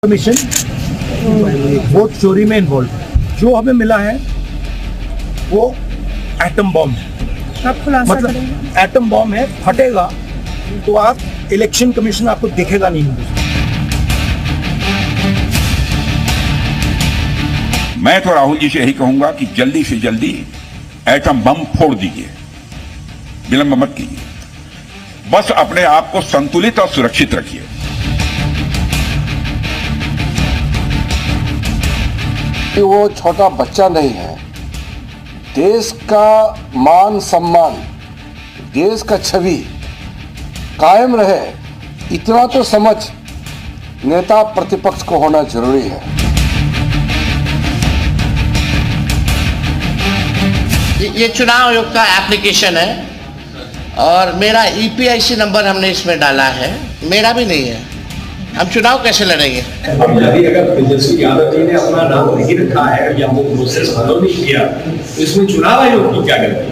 Commission vote चोरी में involve है। जो हमें मिला है वो एटम बॉम्ब है। आप खुलासा मतलब करेंगे? एटम बॉम्ब है, फटेगा तो आप इलेक्शन कमीशन आपको दिखेगा नहीं। मैं तो राहुल जी से यही कहूंगा कि जल्दी से जल्दी एटम बम फोड़ दीजिए, विलंब मत कीजिए, बस अपने आप को संतुलित और सुरक्षित रखिए। वो छोटा बच्चा नहीं है। देश का मान सम्मान, देश का छवि कायम रहे, इतना तो समझ नेता प्रतिपक्ष को होना जरूरी है। ये चुनाव आयोग का एप्लीकेशन है और मेरा ईपीआईसी नंबर हमने इसमें डाला है, मेरा भी नहीं है। हम चुनाव कैसे लड़ेंगे? अब यदि अगर तेजस्वी यादव जी ने अपना नाम नहीं रखा है या वो प्रोसेस फॉलो नहीं किया तो इसमें चुनाव आयोग की क्या गलती?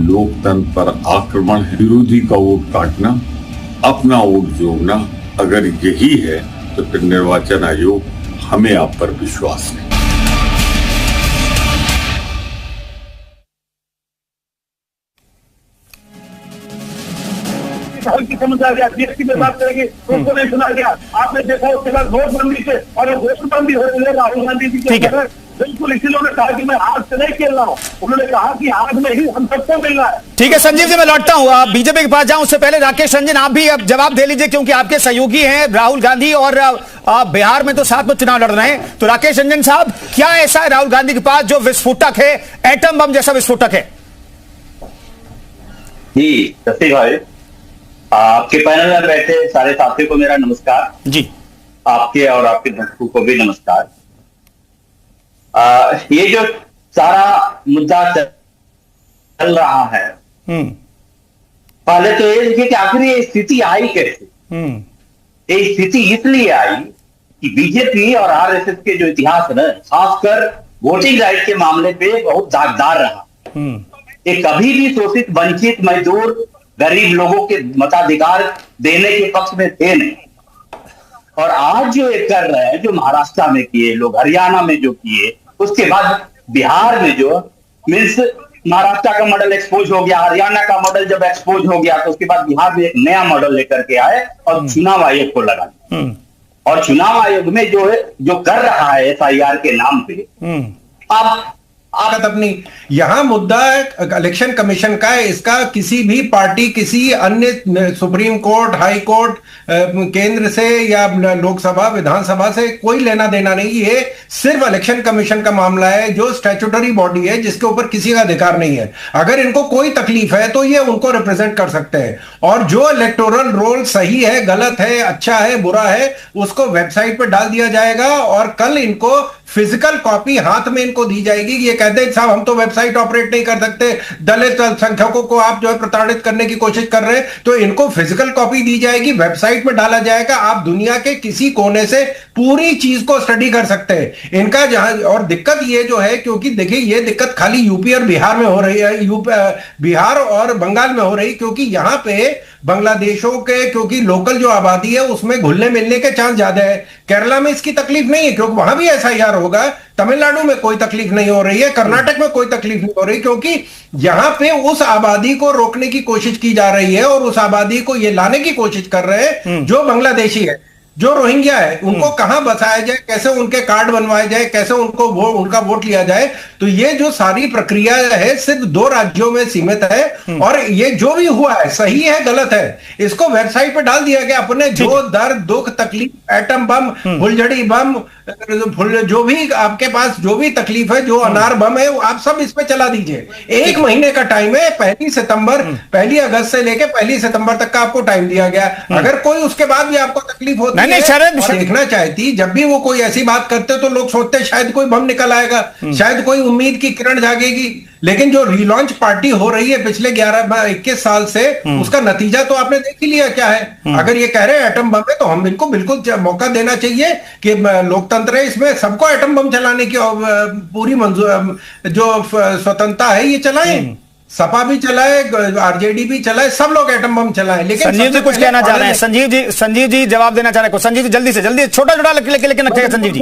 लोकतंत्र पर आक्रमण है, विरोधी का वोट काटना, अपना वोट जोड़ना। अगर यही है तो फिर निर्वाचन आयोग हमें आप पर विश्वास नहीं। की समझ आ गया, जीएसटी में बात करेंगे उसको नहीं सुना गया। आपने देखा उसके बाद नोटबंदी से और नोटबंदी हो रही है राहुल गांधी जी के घर। बिल्कुल इसी लोगों ने कहा कि मैं हाथ से नहीं खेल रहा हूँ, उन्होंने कहा कि हाथ में ही हम सबको मिल रहा है। ठीक है संजीव जी, मैं लौटता हूँ। आप बीजेपी के पास जाऊं उससे पहले राकेश रंजन आप भी अब जवाब दे लीजिए, क्योंकि आपके सहयोगी हैं राहुल गांधी और आप बिहार में तो साथ में चुनाव लड़ रहे हैं। तो राकेश रंजन साहब, क्या ऐसा है राहुल गांधी के पास जो विस्फोटक है, एटम बम जैसा विस्फोटक है? जी सती भाई, आपके पैनल में बैठे सारे साथियों को मेरा नमस्कार जी। आपके और आपके दर्शकों को भी नमस्कार। ये जो सारा मुद्दा चल रहा है, पहले तो ये देखिए कि आखिर ये स्थिति आई कैसे। ये स्थिति इसलिए आई कि बीजेपी और आरएसएस के जो इतिहास है, खासकर वोटिंग राइट के मामले पे बहुत दागदार रहा। ये कभी भी शोषित, वंचित, मजदूर, गरीब लोगों के मताधिकार देने के पक्ष में थे नहीं। और आज जो ये कर रहे हैं, जो महाराष्ट्र में किए लोग, हरियाणा में जो किए, उसके बाद बिहार में जो मीन्स महाराष्ट्र का मॉडल एक्सपोज हो गया, हरियाणा का मॉडल जब एक्सपोज हो गया तो उसके बाद बिहार में एक नया मॉडल लेकर के आए और चुनाव आयोग को लगा। और चुनाव आयोग में जो है, जो कर रहा है एफआईआर के नाम पे, अब अपनी यहाँ मुद्दा इलेक्शन कमीशन का है। इसका किसी भी पार्टी, किसी अन्य सुप्रीम कोर्ट, हाई कोर्ट, केंद्र से या लोकसभा, विधानसभा से कोई लेना देना नहीं। ये सिर्फ इलेक्शन कमीशन का मामला है, जो स्टैट्यूटरी बॉडी है, जिसके ऊपर किसी का अधिकार नहीं है। अगर इनको कोई तकलीफ है तो ये उनको रिप्रेजेंट कर सकते हैं। और जो इलेक्टोरल रोल सही है, गलत है, अच्छा है, बुरा है, उसको वेबसाइट पर डाल दिया जाएगा और कल इनको फिजिकल कॉपी हाथ में इनको दी जाएगी। ये कहते हैं साहब हम तो वेबसाइट ऑपरेट नहीं कर सकते, दलित अल्पसंख्यकों को आप जो है प्रताड़ित करने की कोशिश कर रहे हैं, तो इनको फिजिकल कॉपी दी जाएगी, वेबसाइट में डाला जाएगा। आप दुनिया के किसी कोने से पूरी चीज को स्टडी कर सकते हैं इनका। जहां और दिक्कत ये जो है, क्योंकि देखिए ये दिक्कत खाली यूपी और बिहार में हो रही है, बिहार और बंगाल में हो रही, क्योंकि यहां पे बांग्लादेशों के, क्योंकि लोकल जो आबादी है उसमें घुलने मिलने के चांस ज्यादा है। केरला में इसकी तकलीफ नहीं है क्योंकि वहां भी एसआईआर होगा। तमिलनाडु में कोई तकलीफ नहीं हो रही है, कर्नाटक में कोई तकलीफ नहीं हो रही, क्योंकि यहां पे उस आबादी को रोकने की कोशिश की जा रही है और उस आबादी को ये लाने की कोशिश कर रहे हैं जो बांग्लादेशी है, जो रोहिंग्या है, उनको कहां बसाया जाए, कैसे उनके कार्ड बनवाए जाए, कैसे उनको उनका वोट लिया जाए। तो ये जो सारी प्रक्रिया है सिर्फ 2 राज्यों में सीमित है। और ये जो भी हुआ है, सही है, गलत है, इसको वेबसाइट पे डाल दिया गया। अपने जो दर्द, दुख, तकलीफ, एटम बम, फुलझड़ी बम, जो भी आपके पास जो भी तकलीफ है, जो अनार बम है, आप सब इस पे चला दीजिए। 1 महीने का टाइम है, 1 अगस्त से लेके 1 सितंबर तक का आपको टाइम दिया गया। अगर कोई उसके बाद भी आपको तकलीफ होती है और देखना चाहती, जब भी वो कोई ऐसी बात करते तो लोग सोचते शायद कोई बम निकल आएगा, शायद कोई उम्मीद की किरण जागेगी। लेकिन जो रीलॉन्च पार्टी हो रही है पिछले 11-21 साल से, उसका नतीजा तो आपने देख ही लिया क्या है। अगर ये कह रहे हैं एटम बम है, तो हम इनको बिल्कुल मौका देना चाहिए कि लोकतंत्र है, इसमें सबको एटम बम चलाने की पूरी जो स्वतंत्रता है ये चलाएं। सपा भी चलाए, आरजेडी भी चलाए, सब लोग एटम बम चलाए, लेकिन संजीव जी कुछ कहना चाह रहे हैं। संजीव जी जवाब देना चाह रहे हैं। संजीव जी जल्दी से छोटा लेकिन रखिएगा संजीव जी।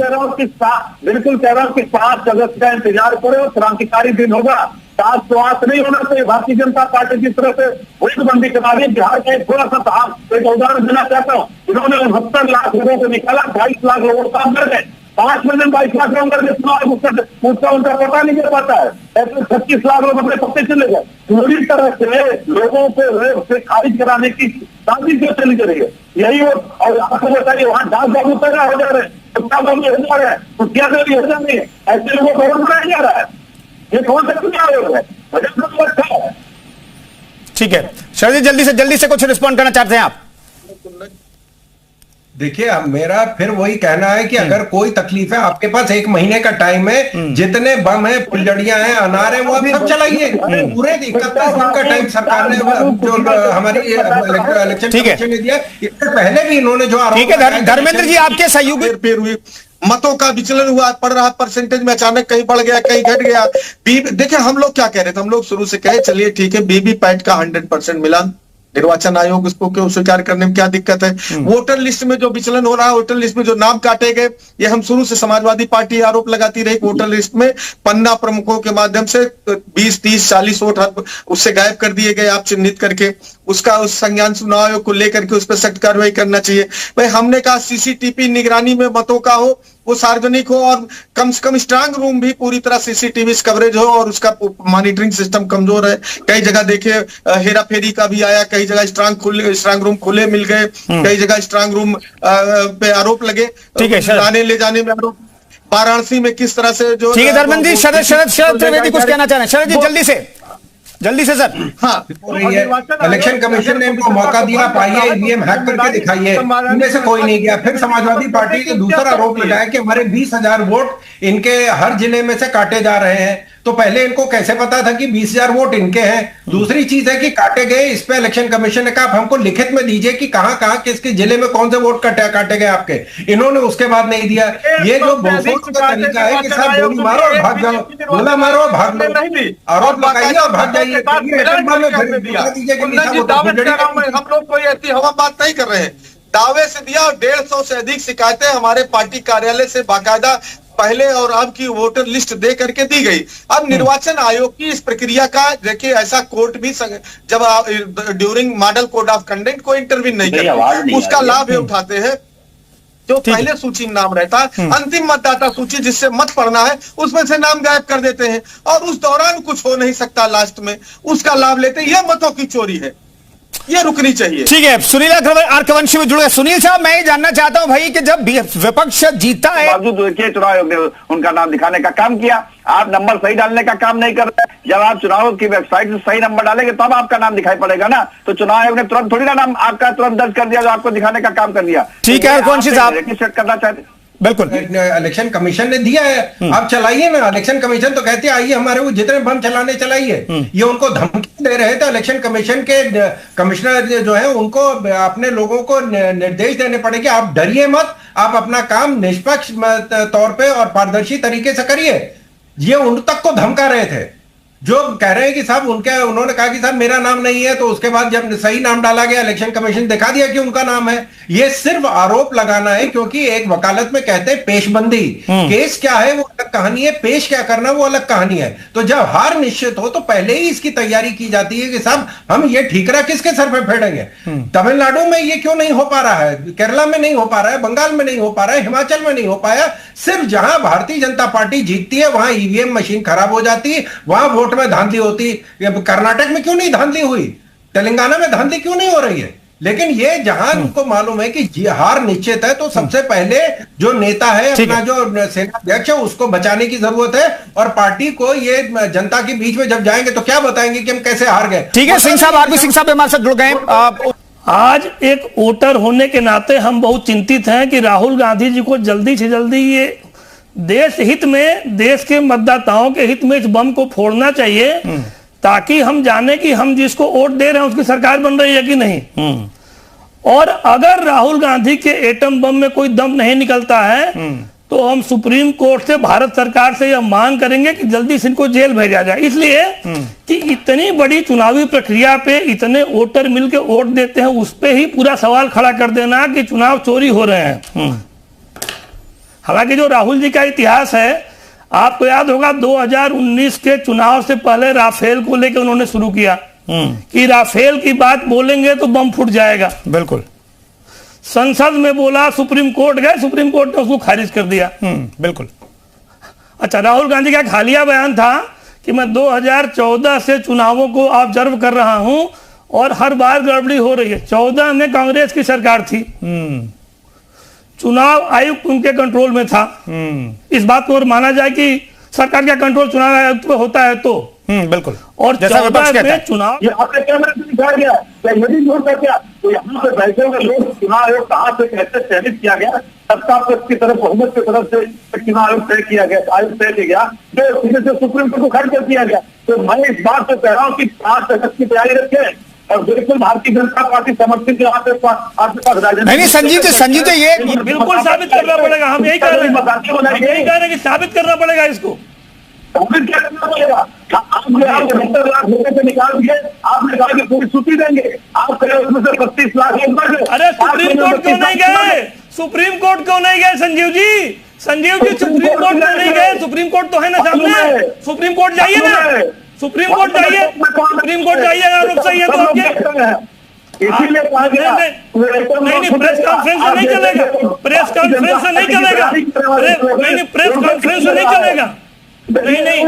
बिल्कुल कह रहा हूँ कि 5 अगस्त का इंतजार करो, क्रांतिकारी दिन होगा। सात स्वास नहीं होना चाहिए भारतीय जनता पार्टी की तरफ से वोटबंदी करा रही। बिहार का एक थोड़ा सा एक उदाहरण देना चाहता हूँ। इन्होंने 69 लाख लोगों को निकाला, 22 लाख लोगों का मर गए। 5 मिलियन 22 लाख लोगों का उसका उनका पता नहीं चल पाता है। ऐसे 25 लाख लोग अपने पत्ते चले गए। पूरी तरह से लोगों को खारिज कराने की साजिश जो चली जा रही है, यही वो। और आपको बताइए वहाँ डाक बाबू पैदा हो जा रहे हैं, बाबू हो जा रहे हैं, कुटिया देवी हो जा रही है। ऐसे लोगों को बनाया जा रहा है। ये कौन सा चुनाव है? बजट में तो अच्छा है। ठीक है शरद जी, जल्दी से कुछ रिस्पॉन्ड करना चाहते हैं आप? देखिए, अब मेरा फिर वही कहना है कि अगर कोई तकलीफ है, आपके पास 1 महीने का टाइम है, जितने बम है, फुलझड़ियां हैं, अनार है, वो आप सब चलाइए। पूरे 31 दिन का टाइम सरकार ने जो हमारी इलेक्शन कमीशन ने दिया, इससे पहले भी इन्होंने जो आरोप। ठीक है धर्मेंद्र जी, आपके सहयोगी मतों का विचलन हुआ, पड़ रहा परसेंटेज में, अचानक कहीं बढ़ गया, कहीं घट गया। देखिए हम लोग क्या कह रहे थे, हम लोग शुरू से कहे चलिए ठीक है, वीवीपैट का 100% मिलान, निर्वाचन आयोग इसको क्यों स्वीकार करने में क्या दिक्कत है। वोटर लिस्ट में जो विचलन हो रहा है, वोटर लिस्ट में जो नाम काटे गए, ये हम शुरू से समाजवादी पार्टी आरोप लगाती रही। वोटर लिस्ट में पन्ना प्रमुखों के माध्यम से 20, 30, 40 वोट उससे गायब कर दिए गए, आप चिन्हित करके उसका उस संज्ञान चुनाव आयोग को लेकर के उस पर सख्त कार्रवाई करना चाहिए। भाई हमने कहा सीसीटीवी निगरानी में मतों का हो, वो सार्वजनिक हो, और कम से कम स्ट्रांग रूम भी पूरी तरह सीसीटीवी कवरेज हो, और उसका मॉनिटरिंग सिस्टम कमजोर है। कई जगह देखे हेरा फेरी का भी आया, कई जगह स्ट्रांग रूम खुले मिल गए, कई जगह स्ट्रांग रूम पे आरोप लगे, लाने ले जाने में आरोप। वाराणसी में किस तरह से जो। ठीक है धर्मेंद्र जी, शरद त्रिवेदी कुछ कहना चाह रहे हैं। शरद जी जल्दी से सर। हाँ, इलेक्शन कमीशन ने इनको मौका दिया, आप आइए ईवीएम हैक करके दिखाइए, इनमें से कोई नहीं गया। फिर समाजवादी पार्टी ने दूसरा आरोप लगाया कि हमारे 20,000 वोट इनके हर जिले में से काटे जा रहे हैं। तो पहले इनको कैसे पता था कि 20,000 वोट इनके हैं? दूसरी चीज है कि काटे गए, इस पे इलेक्शन कमीशन ने कहा आप हमको लिखित में दीजिए कि कहां किसके जिले में कौन से वोट काटे गए आपके। इन्होंने उसके बाद नहीं दिया। ये जो बोलने का तरीका है कि साहब गोली मारो और भाग जाओ, गोला मारो और भाग लो, आरोप लगाइए और भाग जाइए। हम लोग कोई ऐसी हवा बात नहीं कर रहे हैं, दावे से दिया। और 150 से अधिक शिकायतें हमारे पार्टी कार्यालय से बाकायदा पहले और अब की वोटर लिस्ट दे करके दी गई। अब निर्वाचन आयोग की इस प्रक्रिया का देखिए, ऐसा कोर्ट भी जब during model code of conduct को इंटरव्यू नहीं करते, उसका लाभ ये उठाते हैं। जो पहले सूची में नाम रहता है, अंतिम मतदाता सूची जिससे मत पड़ना है, उसमें से नाम गायब कर देते हैं, और उस दौरान कुछ हो नहीं सकता, लास्ट में उसका लाभ लेते हैं। यह मतों की चोरी है, ये रुकनी चाहिए। ठीक है, सुनील आर्कवंशी में जुड़े। सुनील साहब, मैं ये जानना चाहता हूं भाई कि जब विपक्ष जीता है, बावजूद देखिए चुनाव आयोग ने उनका नाम दिखाने का काम किया। आप नंबर सही डालने का काम नहीं कर रहे। जब आप चुनाव की वेबसाइट से सही नंबर डालेंगे तब आपका नाम दिखाई पड़ेगा ना। तो चुनाव आयोग ने तुरंत थोड़ी ना नाम आपका तुरंत दर्ज कर दिया, जो आपको दिखाने का काम कर दिया। ठीक है आर्कवंशी साहब, सेट करना चाहते। बिल्कुल, इलेक्शन कमिशन ने दिया है, आप चलाइए ना। इलेक्शन कमीशन तो कहते हैं आइए हमारे वो जितने बम चलाने चलाइए। ये उनको धमकी दे रहे थे। इलेक्शन कमीशन के कमिश्नर जो है उनको अपने लोगों को निर्देश देने पड़े कि आप डरिए मत, आप अपना काम निष्पक्ष तौर पे और पारदर्शी तरीके से करिए। ये उन तक को धमका रहे थे, जो कह रहे हैं कि साहब उन्होंने कहा कि साहब मेरा नाम नहीं है। तो उसके बाद जब सही नाम डाला गया, इलेक्शन कमीशन दिखा दिया कि उनका नाम है। ये सिर्फ आरोप लगाना है, क्योंकि एक वकालत में कहते हैं पेशबंदी। केस क्या है वो अलग कहानी है, पेश क्या करना वो अलग कहानी है। तो जब हार निश्चित हो तो पहले ही इसकी तैयारी की जाती है कि साहब हम ये ठीकरा किसके सर पे फेंकेंगे। तमिलनाडु में ये क्यों नहीं हो पा रहा है, केरला में नहीं हो पा रहा है, बंगाल में नहीं हो पा रहा है, हिमाचल में नहीं हो पाया। सिर्फ जहां भारतीय जनता पार्टी जीतती है वहां ईवीएम मशीन खराब हो जाती है, वहां वोट में धांधली होती। कर्नाटक में क्यों नहीं धांधली हुई, तेलंगाना में धांधली क्यों नहीं हो रही है। लेकिन ये जहां उनको मालूम है कि हार निश्चित है, तो सबसे पहले जो नेता है अपना जो सेना अध्यक्ष है उसको बचाने की जरूरत है। और पार्टी को ये जनता के बीच में जब जाएंगे तो क्या बताएंगे कि हम कैसे हार गए। ठीक है सिंह साहब, आरपी सिंह साहब हमारे साथ जुड़ गए। आज एक वोटर होने के नाते हम बहुत चिंतित हैं कि राहुल गांधी जी को जल्दी से जल्दी ये देश हित में, देश के मतदाताओं के हित में इस बम को फोड़ना चाहिए, ताकि हम जाने कि हम जिसको वोट दे रहे हैं उसकी सरकार बन रही है कि नहीं। और अगर राहुल गांधी के एटम बम में कोई दम नहीं निकलता है तो हम सुप्रीम कोर्ट से, भारत सरकार से यह मांग करेंगे कि जल्दी से इनको जेल भेजा जाए, इसलिए कि इतनी बड़ी चुनावी प्रक्रिया पे इतने वोटर मिलकर वोट देते हैं, उस पे ही पूरा सवाल खड़ा कर देना कि चुनाव चोरी हो रहे हैं। हालांकि जो राहुल जी का इतिहास है, आपको याद होगा 2019 के चुनाव से पहले राफेल को लेकर उन्होंने शुरू किया कि राफेल की बात बोलेंगे तो बम फूट जाएगा। बिल्कुल। संसद में बोला, सुप्रीम कोर्ट गए, सुप्रीम कोर्ट ने उसको खारिज कर दिया। बिल्कुल। अच्छा, राहुल गांधी का हालिया बयान था कि मैं 2014 से चुनावों को ऑब्जर्व कर रहा हूं और हर बार गड़बड़ी हो रही है। 14 में कांग्रेस की सरकार थी, चुनाव आयुक्त उनके कंट्रोल में था। इस बात को और माना जाए कि सरकार का कंट्रोल चुनाव आयुक्त पे होता है तो बिल्कुल। और 14 में चुनाव, ये आपके कैमरे से दिखाया गया, क्या यदि झूठ है क्या? तो यहाँ पे बैठे हुए लोग चुनाव आयोग कहाँ से कैसे चयनित किया गया, सत्ता पक्ष की तरफ, बहुमत की तरफ से चुनाव आयोग तय किया गया, आयोग तय किया गया, जो सीधे से सुप्रीम कोर्ट को खड़ कर दिया गया। तो मैं इस बात से कह रहा हूँ कि 5 अगस्त की तैयारी रखें और बिल्कुल भारतीय जनता पार्टी समर्थित जो आपके पास राजनीति। नहीं संजीव जी ये बिल्कुल साबित करना पड़ेगा। हम यही कह रहे हैं कि साबित करना पड़ेगा इसको। क्या करना पड़ेगा? आपने 70 लाख रुपए से निकाल दिए, आपने कहा कि पूरी छुट्टी देंगे, आप कहे उसमें से 35 लाख। अरे सुप्रीम कोर्ट क्यों नहीं गए? सुप्रीम कोर्ट क्यों नहीं गए संजीव जी? संजीव जी सुप्रीम कोर्ट क्यों नहीं गए? सुप्रीम कोर्ट तो है ना सामने, सुप्रीम कोर्ट जाइए ना, सुप्रीम कोर्ट जाइए, सुप्रीम कोर्ट जाइए अगर सही है तो आपके। इसीलिए कहा गया नहीं, प्रेस कॉन्फ्रेंस से नहीं चलेगा, प्रेस कॉन्फ्रेंस से नहीं चलेगा, नहीं प्रेस कॉन्फ्रेंस से नहीं चलेगा, नहीं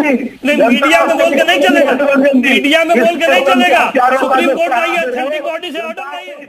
मीडिया में बोल के नहीं चलेगा, मीडिया में बोल के नहीं चलेगा। सुप्रीम कोर्ट जाइए, अथॉरिटी बॉडी से ऑर्डर लाइए।